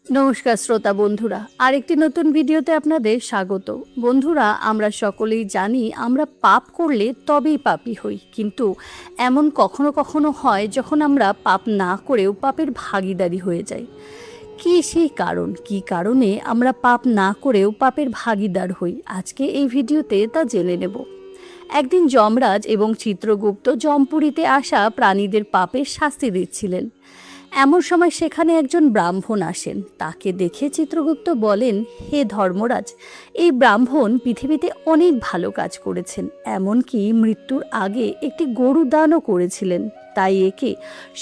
নমস্কার শ্রোতা বন্ধুরা, আরেকটি নতুন ভিডিওতে আপনাদের স্বাগত। বন্ধুরা, আমরা সকলেই জানি আমরা পাপ করলে তবেই পাপী হই, কিন্তু এমন কখনো কখনো হয় যখন আমরা পাপ না করেও পাপের ভাগীদারি হয়ে যাই। কী সেই কারণ, কী কারণে আমরা পাপ না করেও পাপের ভাগীদার হই, আজকে এই ভিডিওতে তা জেনে নেব। একদিন যমরাজ এবং চিত্রগুপ্ত যমপুরীতে আসা প্রাণীদের পাপের শাস্তি দিচ্ছিলেন। এমন সময় সেখানে একজন ব্রাহ্মণ আসেন। তাকে দেখে চিত্রগুপ্ত বলেন, হে ধর্মরাজ, এই ব্রাহ্মণ পৃথিবীতে অনেক ভালো কাজ করেছেন, এমনকি মৃত্যুর আগে একটি গরু দানও করেছিলেন, তাই একে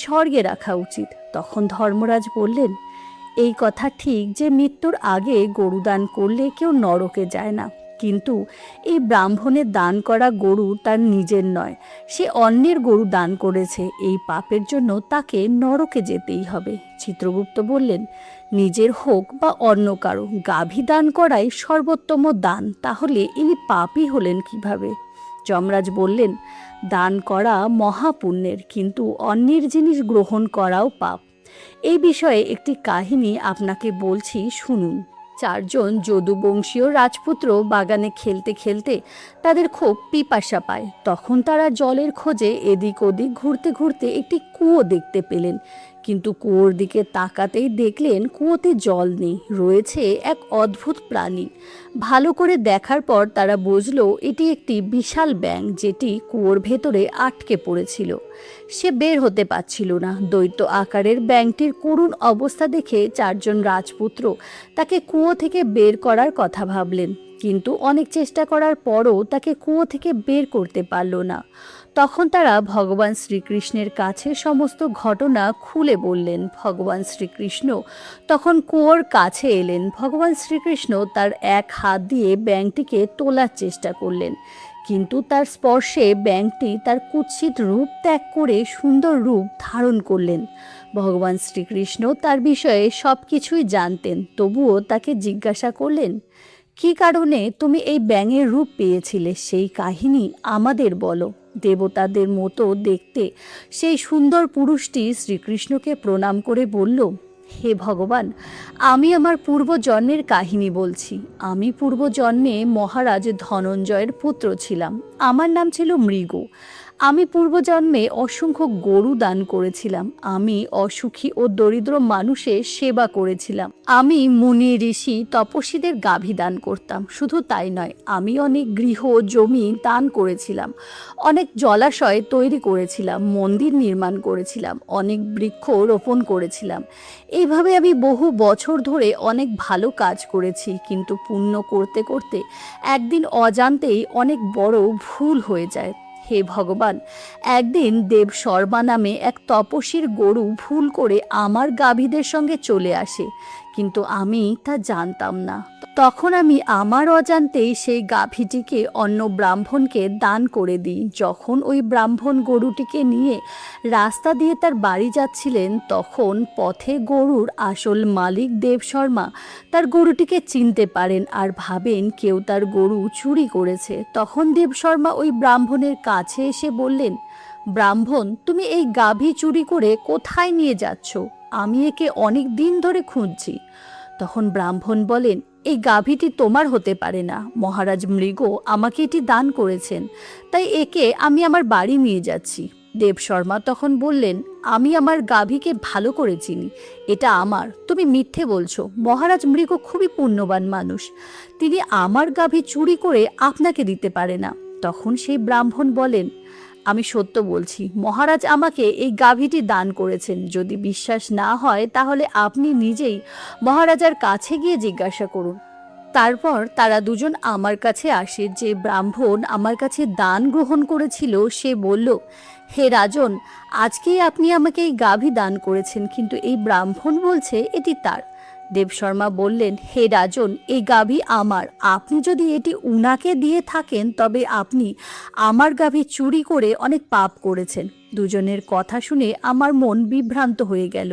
স্বর্গে রাখা উচিত। তখন ধর্মরাজ বললেন, এই কথা ঠিক যে মৃত্যুর আগে গরু দান করলে কেউ নরকে যায় না, কিন্তু এই ব্রাহ্মণের দান করা গরু তার নিজের নয়, সে অন্যের গরু দান করেছে, এই পাপের জন্য তাকে নরকে যেতেই হবে। চিত্রগুপ্ত বললেন, নিজের হোক বা অন্য কারো, গাভী দান করাই সর্বোত্তম দান, তাহলে ইনি পাপী হলেন কিভাবে? যমরাজ বললেন, দান করা মহাপুণ্যের, কিন্তু অন্যের জিনিস গ্রহণ করাও পাপ। এই বিষয়ে একটি কাহিনী আপনাকে বলছি, শুনুন। চারজন যদুবংশীয় রাজপুত্র বাগানে খেলতে খেলতে তাদের খুব পিপাসা পায়। তখন তারা জলের খোঁজে এদিক ওদিক ঘুরতে ঘুরতে একটি কুয়ো দেখতে পেলেন, কিন্তু কুয়োর দিকে তাকাতেই দেখলেন কুয়োতে জল নেই, রয়েছে এক অদ্ভুত প্রাণী। ভালো করে দেখার পর তারা বুঝলো এটি একটি বিশাল ব্যাঙ, যেটি কুয়োর ভেতরে আটকে পড়েছিল। সে বের হতে পারছিল না। দৈত্য আকারের ব্যাঙটির করুণ অবস্থা দেখে চারজন রাজপুত্র তাকে কুয়ো থেকে বের করার কথা ভাবলেন, কিন্তু অনেক চেষ্টা করার পরও তাকে কুয়ো থেকে বের করতে পারল না। তখন তারা ভগবান শ্রীকৃষ্ণের কাছে সমস্ত ঘটনা খুলে বললেন। ভগবান শ্রীকৃষ্ণ তখন কুয়োর কাছে এলেন। ভগবান শ্রীকৃষ্ণ তার এক হাত দিয়ে ব্যাঙটিকে তোলার চেষ্টা করলেন, কিন্তু তার স্পর্শে ব্যাঙটি তার কুৎসিত রূপ ত্যাগ করে সুন্দর রূপ ধারণ করলেন। ভগবান শ্রীকৃষ্ণ তার বিষয়ে সব কিছুই জানতেন, তবুও তাকে জিজ্ঞাসা করলেন, কী কারণে তুমি এই ব্যাঙের রূপ পেয়েছিলে, সেই কাহিনী আমাদের বলো। দেবতাদের মতো দেখতে সেই সুন্দর পুরুষটি শ্রীকৃষ্ণকে প্রণাম করে বলল, হে ভগবান, আমি আমার পূর্বজন্মের কাহিনী বলছি। আমি পূর্বজন্মে মহারাজ ধনঞ্জয়ের পুত্র ছিলাম। আমার নাম ছিল মৃগ। আমি পূর্বজন্মে অসংখ্য গরু দান করেছিলাম। আমি অসুখী ও দরিদ্র মানুষের সেবা করেছিলাম। আমি মুনি ঋষি তপস্বীদের গাভী দান করতাম। শুধু তাই নয়, আমি অনেক গৃহ জমি দান করেছিলাম, অনেক জলাশয় তৈরি করেছিলাম, মন্দির নির্মাণ করেছিলাম, অনেক বৃক্ষ রোপণ করেছিলাম। এইভাবে আমি বহু বছর ধরে অনেক ভালো কাজ করেছি, কিন্তু পুণ্য করতে করতে একদিন অজান্তেই অনেক বড় ভুল হয়ে যায়। হে ভগবান, একদিন দেব শর্মা নামে এক তপস্বীর গরু ভুল করে আমার গাভীদের সঙ্গে চলে আসে, কিন্তু আমি তা জানতাম না। তখন আমি আমার অজান্তেই সেই গাভীটিকে অন্য ব্রাহ্মণকে দান করে দিই। যখন ওই ব্রাহ্মণ গরুটিকে নিয়ে রাস্তা দিয়ে তার বাড়ি যাচ্ছিলেন, তখন পথে গরুর আসল মালিক দেব শর্মা তার গরুটিকে চিনতে পারেন আর ভাবেন কেউ তার গরু চুরি করেছে। তখন দেব শর্মা ওই ব্রাহ্মণের কাছে এসে বললেন, ব্রাহ্মণ, তুমি এই গাভী চুরি করে কোথায় নিয়ে যাচ্ছ? আমি একে অনেক দিন ধরে খুঁজছি। তখন ব্রাহ্মণ বলেন, এই গাভীটি তোমার হতে পারে না, মহারাজ মৃগ আমাকে এটি দান করেছেন, তাই একে আমি আমার বাড়ি নিয়ে যাচ্ছি। দেব শর্মা তখন বললেন, আমি আমার গাভীকে ভালো করে চিনি, এটা আমার। তুমি মিথ্যে বলছো। মহারাজ মৃগ খুবই পুণ্যবান মানুষ, তিনি আমার গাভী চুরি করে আপনাকে দিতে পারে না। তখন সেই ব্রাহ্মণ বলেন, আমি সত্য বলছি, মহারাজ আমাকে এই গাভীটি দান করেছেন। যদি বিশ্বাস না হয় তাহলে আপনি নিজেই মহারাজার কাছে গিয়ে জিজ্ঞাসা করুন। তারপর তারা দুজন আমার কাছে আসে। যে ব্রাহ্মণ আমার কাছে দান গ্রহণ করেছিল সে বলল, হে রাজন, আজকেই আপনি আমাকে এই গাভী দান করেছেন, কিন্তু এই ব্রাহ্মণ বলছে এটি তার। দেবশর্মা বললেন, হে রাজন, এই গাভী আমার। আপনি যদি এটি উনাকে দিয়ে থাকেন তবে আপনি আমার গাভী চুরি করে অনেক পাপ করেছেন। দুজনের কথা শুনে আমার মন বিভ্রান্ত হয়ে গেল।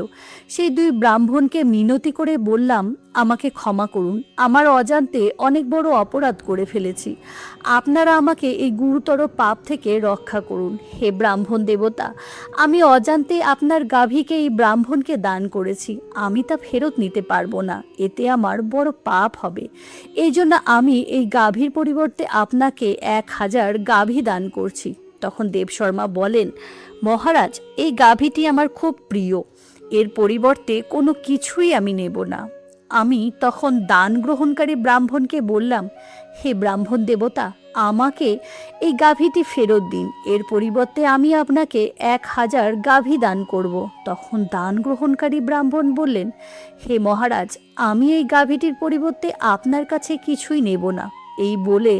সেই দুই ব্রাহ্মণকে মিনতি করে বললাম, আমাকে ক্ষমা করুন, আমার অজান্তে অনেক বড় অপরাধ করে ফেলেছি। আপনারা আমাকে এই গুরুতর পাপ থেকে রক্ষা করুন। হে ব্রাহ্মণ দেবতা, আমি অজান্তে আপনার গাভীকে এই ব্রাহ্মণকে দান করেছি, আমি তা ফেরত নিতে পারবো না, এতে আমার বড় পাপ হবে। এই জন্য আমি এই গাভীর পরিবর্তে আপনাকে 1000 গাভী দান করছি। তখন দেবশর্মা বলেন, মহারাজ, এই গাভীটি আমার খুব প্রিয়, এর পরিবর্তে কোনো কিছুই আমি নেব না। আমি তখন দান গ্রহণকারী ব্রাহ্মণকে বললাম, হে ব্রাহ্মণ দেবতা, আমাকে এই গাভীটি ফেরত দিন, এর পরিবর্তে আমি আপনাকে 1000 গাভী দান করব। তখন দান গ্রহণকারী ব্রাহ্মণ বললেন, হে মহারাজ, আমি এই গাভীটির পরিবর্তে আপনার কাছে কিছুই নেব না। এই বলে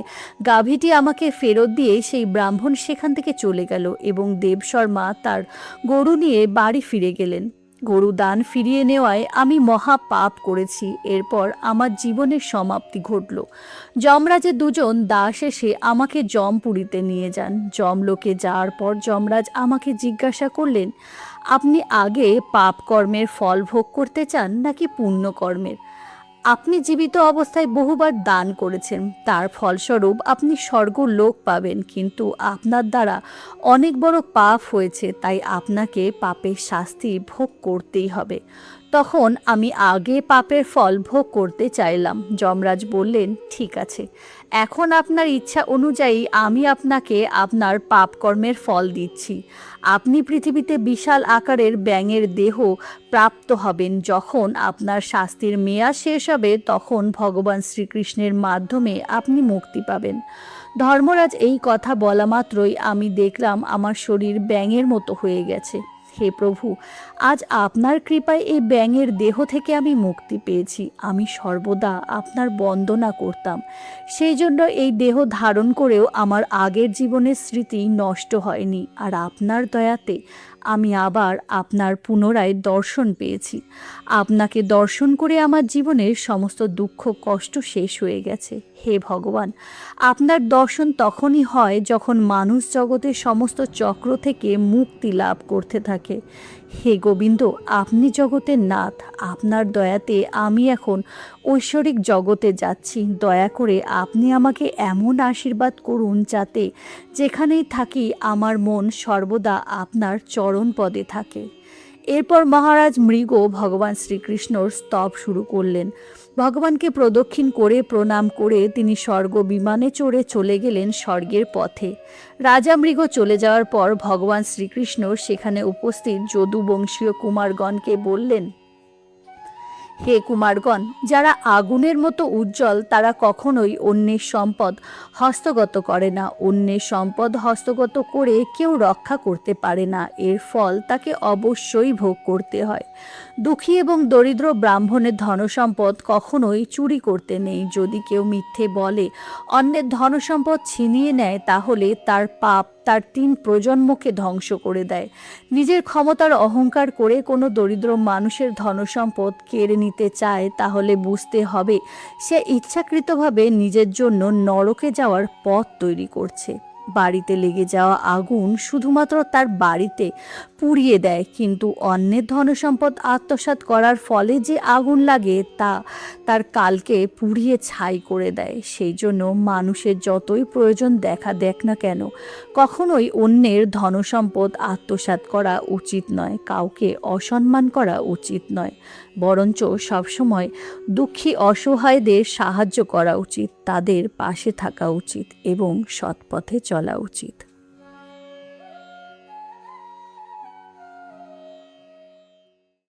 গাভীটি আমাকে ফেরত দিয়ে সেই ব্রাহ্মণ সেখান থেকে চলে গেল এবং দেবশর্মা তার গরু নিয়ে বাড়ি ফিরে গেলেন। গরু দান ফিরিয়ে নেওয়ায় আমি মহা পাপ করেছি। এরপর আমার জীবনের সমাপ্তি ঘটল। যমরাজের দুজন দাস এসে আমাকে যমপুরীতে নিয়ে যান। যমলোকে যাওয়ার পর যমরাজ আমাকে জিজ্ঞাসা করলেন, আপনি আগে পাপ কর্মের ফল ভোগ করতে চান নাকি পুণ্য কর্মের? আপনি জীবিত অবস্থায় বহুবার দান করেছেন, তার ফলস্বরূপ আপনি স্বর্গলোক পাবেন, কিন্তু আপনার দ্বারা অনেক বড় পাপ হয়েছে, তাই আপনাকে পাপের শাস্তি ভোগ করতেই হবে। তখন আমি আগে পাপের ফল ভোগ করতে চাইলাম। যমরাজ বললেন, ঠিক আছে, এখন আপনার ইচ্ছা অনুযায়ী আমি আপনাকে আপনার পাপকর্মের ফল দিচ্ছি। আপনি পৃথিবীতে বিশাল আকারের ব্যাঙের দেহ প্রাপ্ত হবেন। যখন আপনার শাস্তির মেয়াদ শেষ হবে, তখন ভগবান শ্রীকৃষ্ণের মাধ্যমে আপনি মুক্তি পাবেন। ধর্মরাজ এই কথা বলা মাত্রই আমি দেখলাম আমার শরীর ব্যাঙের মতো হয়ে গেছে। হে প্রভু, আজ আপনার কৃপায় এই ব্যাঙের দেহ থেকে আমি মুক্তি পেয়েছি। আমি সর্বদা আপনার বন্দনা করতাম, সেই জন্য এই দেহ ধারণ করেও আমার আগের জীবনের স্মৃতি নষ্ট হয়নি। আর আপনার দয়াতে আমি আবার আপনার পুনরায় দর্শন পেয়েছি। আপনাকে দর্শন করে আমার জীবনের সমস্ত দুঃখ কষ্ট শেষ হয়ে গেছে। হে ভগবান, আপনার দর্শন তখনই হয় যখন মানুষ জগতের সমস্ত চক্র থেকে মুক্তি লাভ করতে থাকে। হে গোবিন্দ, আপনি জগতের নাথ, আপনার দয়াতে আমি এখন ঐশ্বরিক জগতে যাচ্ছি। দয়া করে আপনি আমাকে এমন আশীর্বাদ করুন যাতে যেখানেই থাকি আমার মন সর্বদা আপনার চরণ পদে থাকে। এরপর মহারাজ মৃগ ভগবান শ্রীকৃষ্ণর স্তব শুরু করলেন। ভগবানকে প্রদক্ষিণ করে প্রণাম করে তিনি স্বর্গ বিমানে চড়ে চলে গেলেন স্বর্গের পথে। রাজা মৃগ চলে যাওয়ার পর ভগবান শ্রীকৃষ্ণ সেখানে উপস্থিত যদুবংশীয় কুমারগণকে বললেন, হে কুমারগণ, যারা আগুনের মতো উজ্জ্বল তারা কখনোই অন্যের সম্পদ হস্তগত করে না। অন্যের সম্পদ হস্তগত করে কেউ রক্ষা করতে পারে না, এর ফল তাকে অবশ্যই ভোগ করতে হয়। দুঃখী এবং দরিদ্র ব্রাহ্মণের ধনসম্পদ কখনোই চুরি করতে নেই। যদি কেউ মিথ্যে বলে অন্যের ধনসম্পদ ছিনিয়ে নেয়, তাহলে তার পাপ তার 3 প্রজন্মকে ধ্বংস করে দেয়। নিজের ক্ষমতার অহংকার করে কোনো দরিদ্র মানুষের ধনসম্পদ কেড়ে নিতে চায়, তাহলে বুঝতে হবে সে ইচ্ছাকৃতভাবে নিজের জন্য নরকে যাওয়ার পথ তৈরি করছে। বাড়িতে লেগে যাওয়া আগুন শুধুমাত্র তার বাড়িতে পুড়িয়ে দেয়, কিন্তু অন্যের ধনসম্পদ আত্মসাৎ করার ফলে যে আগুন লাগে তা তার কালকে পুড়িয়ে ছাই করে দেয়। সেই জন্য মানুষের যতই প্রয়োজন দেখা দেখ না কেন, কখনোই অন্যের ধনসম্পদ আত্মসাৎ করা উচিত নয়, কাউকে অসম্মান করা উচিত নয়, বরঞ্চ সবসময় দুঃখী অসহায়দের সাহায্য করা উচিত, তাদের পাশে থাকা উচিত এবং সৎপথে চলা উচিত।